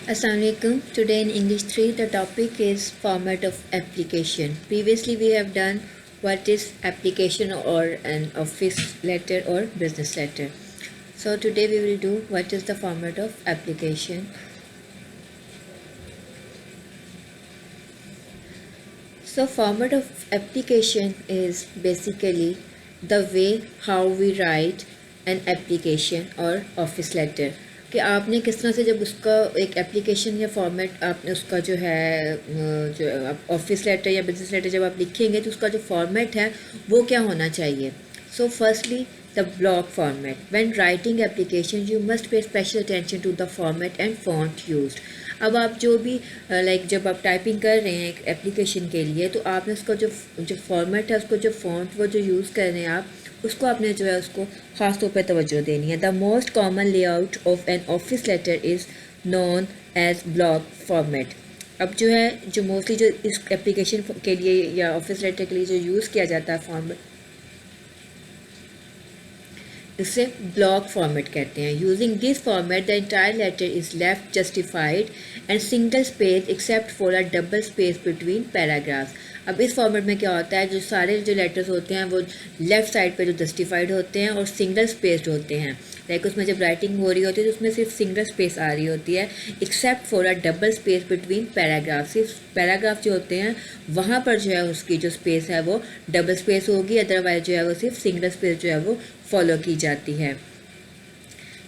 Assalamualaikum. Today in English 3 the topic is format of application. Previously we have done what is application or an office letter or business letter. So today we will do what is the format of application. So format of application is basically the way how we write an application or office letter. कि आपने किस तरह से जब उसका एक application या format आपने उसका जो है जो ऑफिस लेटर या बिजनेस लेटर जब आप लिखेंगे तो उसका जो फॉर्मेट है वो क्या होना चाहिए. So firstly the block format. When writing application you must pay special attention to the format and font used. अब आप जो भी जब आप टाइपिंग कर रहे हैं एक एप्लीकेशन के लिए तो आपने उसका जो फॉर्मेट है उसको जो फॉन्ट वो जो यूज़ कर रहे हैं आप उसको आपने जो है उसको ख़ास तौर पर तवज्जो देनी है. The most common layout of an office letter is known as block format. अब जो है जो मोस्टली जो इस एप्लीकेशन के लिए या ऑफिस लेटर के लिए जो यूज़ किया जाता है फॉर्मेट इसे ब्लॉक फॉर्मेट कहते हैं. Using this format the entire letter is left justified and single space except for a double space between paragraphs. अब इस फॉर्मेट में क्या होता है जो सारे जो लेटर्स होते हैं वो लेफ़्ट साइड पे जो जस्टिफाइड होते हैं और सिंगल स्पेस्ड होते हैं. लाइक उसमें जब राइटिंग हो रही होती है तो उसमें सिर्फ सिंगल स्पेस आ रही होती है accept for a double space between paragraph. सिर्फ पैराग्राफ जो होते हैं वहाँ पर जो है उसकी जो स्पेस है वो डबल स्पेस होगी, अदरवाइज जो है वो सिर्फ सिंगल स्पेस जो है वो फॉलो की जाती है.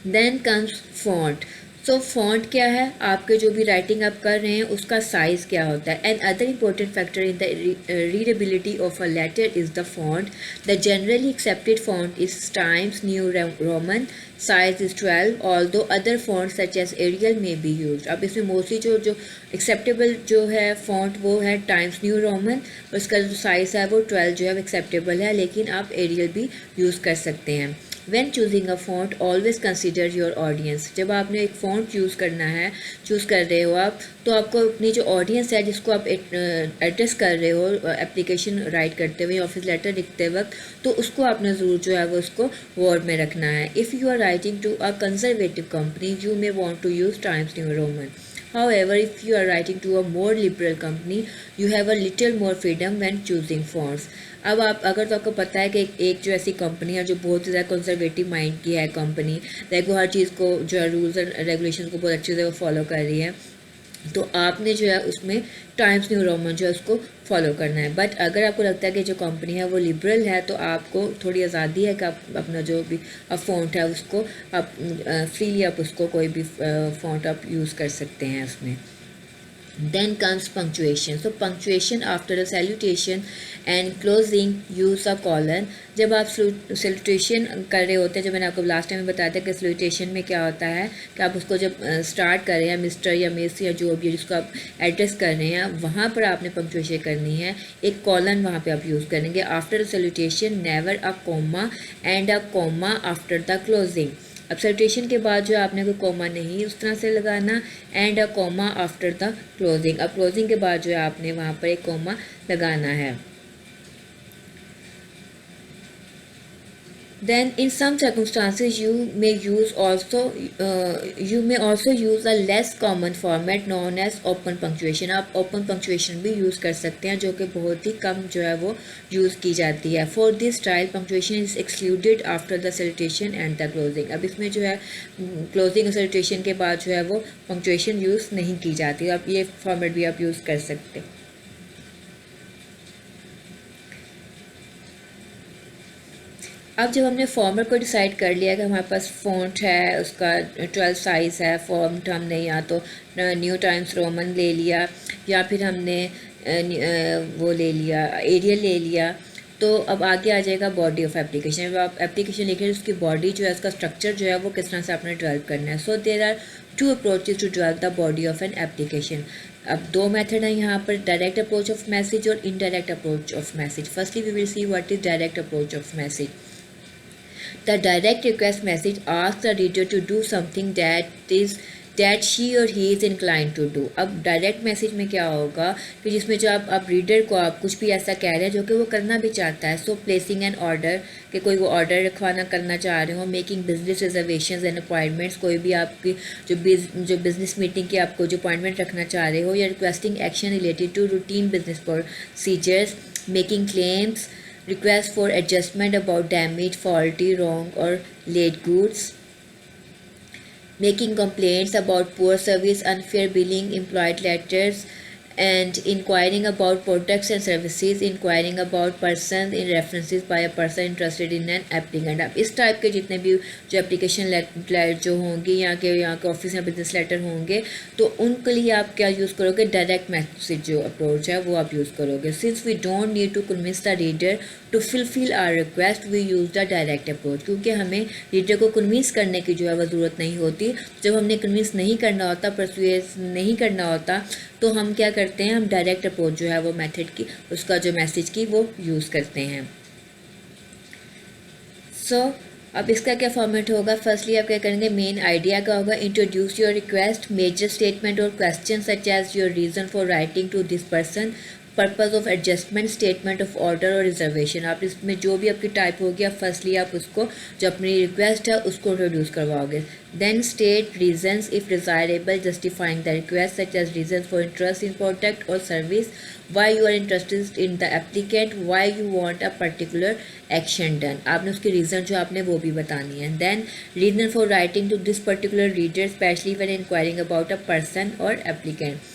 Then comes font. So font क्या है, आपके जो भी राइटिंग आप कर रहे हैं उसका साइज़ क्या होता है. And other important factor in the readability of a letter is the font. The generally accepted font is Times New Roman. Size is 12 although other font such as Arial may be use. अब इसमें mostly जो acceptable जो है font वो है times New Roman. उसका जो size है वो 12 जो है एक्सेप्टेबल है, लेकिन आप एरियल भी यूज़ कर सकते हैं. When choosing a font, always consider your audience. जब आपने एक फ़ॉन्ट चूज़ करना है, चूज़ कर रहे हो आप, तो आपको अपनी जो ऑडियंस है जिसको आप एड्रेस कर रहे हो एप्लीकेशन राइट करते हुए ऑफिस लेटर लिखते वक्त, तो उसको आपने ज़रूर जो है वो उसको वर्ड में रखना है. If you are writing to a conservative company you may want to use Times New Roman. However, if you are writing to a more liberal company, you have a little more freedom when choosing fonts. अब आप अगर तो आपको पता है कि एक जो ऐसी कंपनी है जो बहुत ही ज़्यादा कंजर्वेटिव माइंड की है कंपनी, लाइक वो हर चीज़ को जो है रूल्स एंड रेगुलेशन को बहुत अच्छे से वो फॉलो कर रही है, तो आपने जो है उसमें टाइम्स न्यू रोमन जो है उसको फॉलो करना है. बट अगर आपको लगता है कि जो कंपनी है वो लिबरल है तो आपको थोड़ी आज़ादी है कि आप अपना जो भी फ़ॉन्ट है उसको आप फ्रीली आप उसको कोई भी फ़ॉन्ट आप यूज़ कर सकते हैं उसमें. Then comes punctuation. So punctuation after a salutation and closing use a colon. जब आप सैल्यूटेशन कर रहे होते हैं, जब मैंने आपको लास्ट टाइम में बताया था कि सैल्यूटेशन में क्या होता है कि आप उसको जब स्टार्ट कर रहे हैं मिस्टर या मिस या जो भी जिसको आप एड्रेस कर रहे हैं वहाँ पर आपने पंक्चुएशन करनी है, एक कॉलन वहाँ पे आप यूज़ करेंगे. After salutation never a comma and a comma after the closing. अब सैल्यूटेशन के बाद जो आपने कोई कोमा नहीं उस तरह से लगाना, and a comma after the closing. अब क्लोजिंग के बाद जो है आपने वहाँ पर एक कोमा लगाना है. Then in some circumstances you may also use a less common format known as open punctuation. आप open punctuation भी यूज़ कर सकते हैं जो कि बहुत ही कम जो है वो यूज़ की जाती है. For this style punctuation is excluded after the salutation and the closing. अब इसमें जो है closing और salutation के बाद जो है वो punctuation यूज़ नहीं की जाती. आप ये फॉर्मेट भी आप यूज़ कर सकते हैं. अब जब हमने फॉर्मेट को डिसाइड कर लिया कि हमारे पास फ़ॉन्ट है उसका 12 साइज़ है, फॉन्ट हमने या तो न्यू टाइम्स रोमन ले लिया या फिर हमने वो ले लिया एरियल ले लिया, तो अब आगे आ जाएगा बॉडी ऑफ एप्लीकेशन. जब आप एप्लीकेशन लिख रहे हैं उसकी बॉडी जो है उसका स्ट्रक्चर जो है वो किस तरह से आपने डेवलप करना है. So there are 2 approaches to develop the body of an application. अब 2 मेथड हैं यहाँ पर, डायरेक्ट अप्रोच ऑफ मैसेज और indirect approach of message. Firstly we will see what is direct approach of message. The direct request message asks the reader to do something that is that she और he is incline to do. अब direct message में क्या होगा कि जिसमें जो आप reader को आप कुछ भी ऐसा कह रहे हैं जो कि वो करना भी चाहता है। सो प्लेसिंग एन ऑर्डर, कि कोई वो ऑर्डर रखवाना करना चाह रहे हो। Making business reservations and appointments, कोई भी आपकी जो बिजनेस मीटिंग की आपको जो अपॉइंटमेंट रखना चाह रहे हो। या requesting action related to routine business procedures. Making claims, request for adjustment about damaged, faulty, wrong or late goods. Making complaints about poor service, unfair billing, implied letters, and inquiring about products and services. Inquiring about persons in references by a person interested in an applicant. अब इस type के जितने भी जो application letter जो होंगे यहाँ के ऑफिस या बिजनेस लेटर होंगे तो उनके लिए आप क्या यूज़ करोगे, डायरेक्ट मैसेज जो अप्रोच है वो आप यूज़ करोगे। Since we don't need to convince the reader to fulfil our request we use the direct approach, क्योंकि हमें रीडर को कन्विंस करने की जो है वह ज़रूरत नहीं होती। जब हमने कन्विंस नहीं करना होता, परसुएस नहीं करना होता, तो हम क्या करते हैं, हम डायरेक्ट अप्रोच जो है वो मेथड की उसका जो मैसेज की वो यूज़ करते हैं। सो अब इसका क्या फॉर्मेट होगा, फर्स्टली आप क्या करेंगे, मेन आइडिया का होगा, introduce your request, major statement और question such as your reason for writing to this person, purpose of adjustment, statement of order और रिजर्वेशन। आप इसमें जो भी आपकी टाइप होगी आप फर्स्टली आप उसको जो अपनी रिक्वेस्ट है उसको इंट्रोड्यूस करवाओगे। Then state reasons if desirable, justifying the request such as reason for interest in product और service, why you are interested in the applicant, why you want a particular action done. आपने उसकी reason जो आपने वो भी बतानी है। Then reason for writing to this particular reader specially when inquiring about a person और एप्लीकेंट।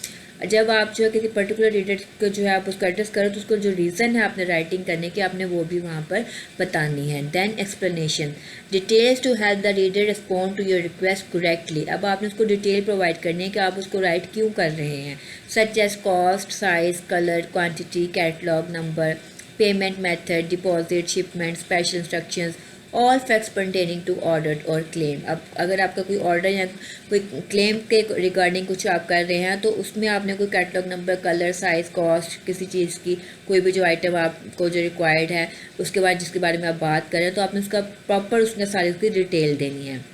जब आप जो है किसी पर्टिकुलर रीडर को जो है आप उसको एड्रेस करो तो उसको जो रीज़न है आपने राइटिंग करने की आपने वो भी वहाँ पर बतानी है। Then explanation, details to help the reader respond to your request correctly. अब आपने उसको डिटेल प्रोवाइड करनी है कि आप उसको राइट क्यों कर रहे हैं, such as cost, size, colour, quantity, catalogue number, payment method, deposit, shipment, special instructions, all facts pertaining to order और क्लेम। अब अगर आपका कोई ऑर्डर या कोई क्लेम के रिगार्डिंग कुछ आप कर रहे हैं तो उसमें आपने कोई catalogue number, colour, size, cost, किसी चीज़ की कोई भी जो आइटम आपको जो रिक्वायर्ड है उसके बाद जिसके बारे में आप बात करें तो आपने उसका प्रॉपर उसमें सारी उसकी डिटेल देनी है।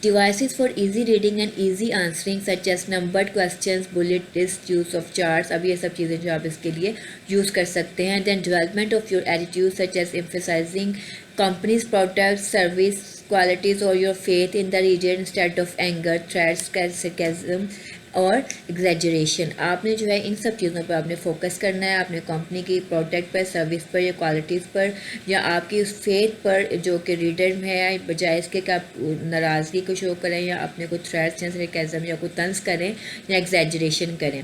Devices for easy reading and easy answering such as numbered questions, bullet list, use of charts, अब ये सब चीज़ें जो आप इसके लिए यूज़ कर सकते हैं। Then development of your attitude such as emphasizing company's products, service, qualities or your faith in the reader instead of anger, threats, sarcasm और एग्जैजरेशन। आपने जो है इन सब चीज़ों पर आपने फोकस करना है, आपने कंपनी की प्रोडक्ट पर, सर्विस पर या क्वालिटीज़ पर या आपकी उस फेथ पर जो कि रीडर में है, बजाय इसके कि आप नाराज़गी को शो करें या अपने को थ्रेट्स या सरकाज़म या कोई तंज करें या एग्जैजरेशन करें।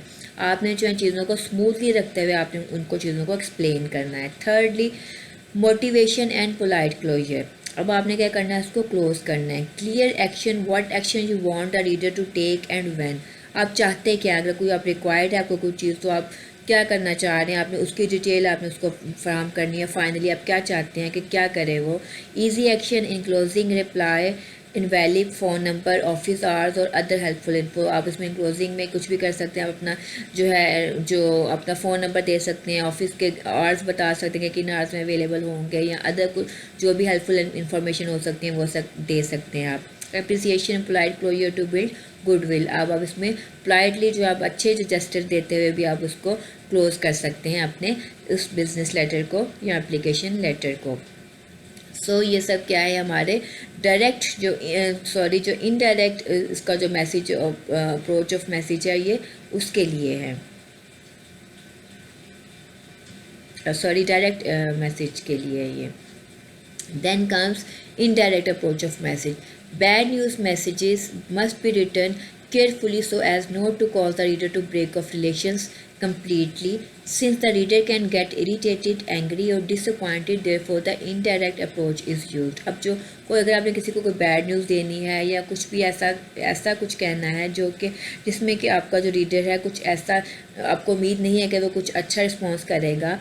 आपने जो इन चीज़ों को स्मूथली रखते हुए आपने उनको चीज़ों को एक्सप्लेन करना है। Thirdly motivation and polite closure. अब आपने क्या करना है, उसको क्लोज करना है। Clear action, what action you want the reader to take and when. आप चाहते हैं क्या, अगर कोई आप रिक्वायर्ड है आपको कोई चीज़ तो आप क्या करना चाह रहे हैं, आपने उसकी डिटेल आपने उसको फराहम करनी है। फाइनली आप क्या चाहते हैं कि क्या करे वो। Easy action in closing, reply, invalid phone number, office hours और अदर हेल्पफुल इन्फो। आप इसमें क्लोजिंग में कुछ भी कर सकते हैं, आप अपना जो अपना फ़ोन नंबर दे सकते हैं, ऑफिस के आवर्स बता सकते हैं कि किन आवर्स में अवेलेबल होंगे या अदर कुछ जो भी हेल्पफुल इन्फॉर्मेशन हो सकती है वो सब दे सकते हैं आप। Appreciation, polite closure to build goodwill. आप इसमें पोलाइटली जो आप अच्छे जो जेस्चर देते हुए भी आप उसको क्लोज कर सकते हैं अपने उस बिज़नेस लेटर को या एप्लीकेशन लेटर को। सो ये सब क्या है हमारे डायरेक्ट जो इनडायरेक्ट इसका जो मैसेज अप्रोच ऑफ मैसेज है ये उसके लिए है, डायरेक्ट मैसेज के लिए है ये। Then comes indirect approach of message. Bad news messages must be written carefully so as not to cause the reader to break off relations completely, since the reader can get irritated, angry or disappointed. Therefore the indirect approach is used. अब जो कोई अगर आपने किसी को कोई bad news देनी है या कुछ भी ऐसा कुछ कहना है जो कि जिसमें कि आपका जो रीडर है कुछ ऐसा आपको उम्मीद नहीं है कि वो कुछ अच्छा रिस्पॉन्स करेगा,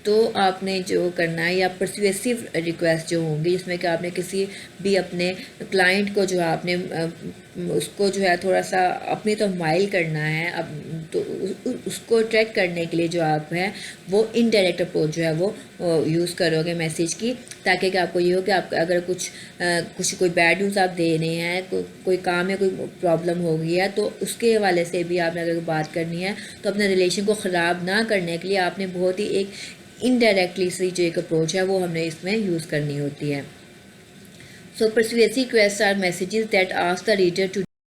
तो आपने जो करना है या परसुएसिव रिक्वेस्ट जो होंगी जिसमें कि आपने किसी भी अपने क्लाइंट को जो है आपने उसको जो है थोड़ा सा अपनी तो माइल करना है। अब तो उसको अट्रैक्ट करने के लिए जो आप है वो इनडायरेक्ट अप्रोच जो है वो यूज़ करोगे मैसेज की, ताकि कि आपको ये हो कि आप अगर कुछ कोई बैड न्यूज़ आप दे रहे हैं, कोई काम में कोई प्रॉब्लम हो गई है, तो उसके हवाले से भी आपने अगर बात करनी है तो अपने रिलेशन को ख़राब ना करने के लिए आपने बहुत ही एक इनडायरेक्टली सी जो एक अप्रोच है वो हमने इसमें यूज़ करनी होती है. So persuasive requests are messages that ask the reader to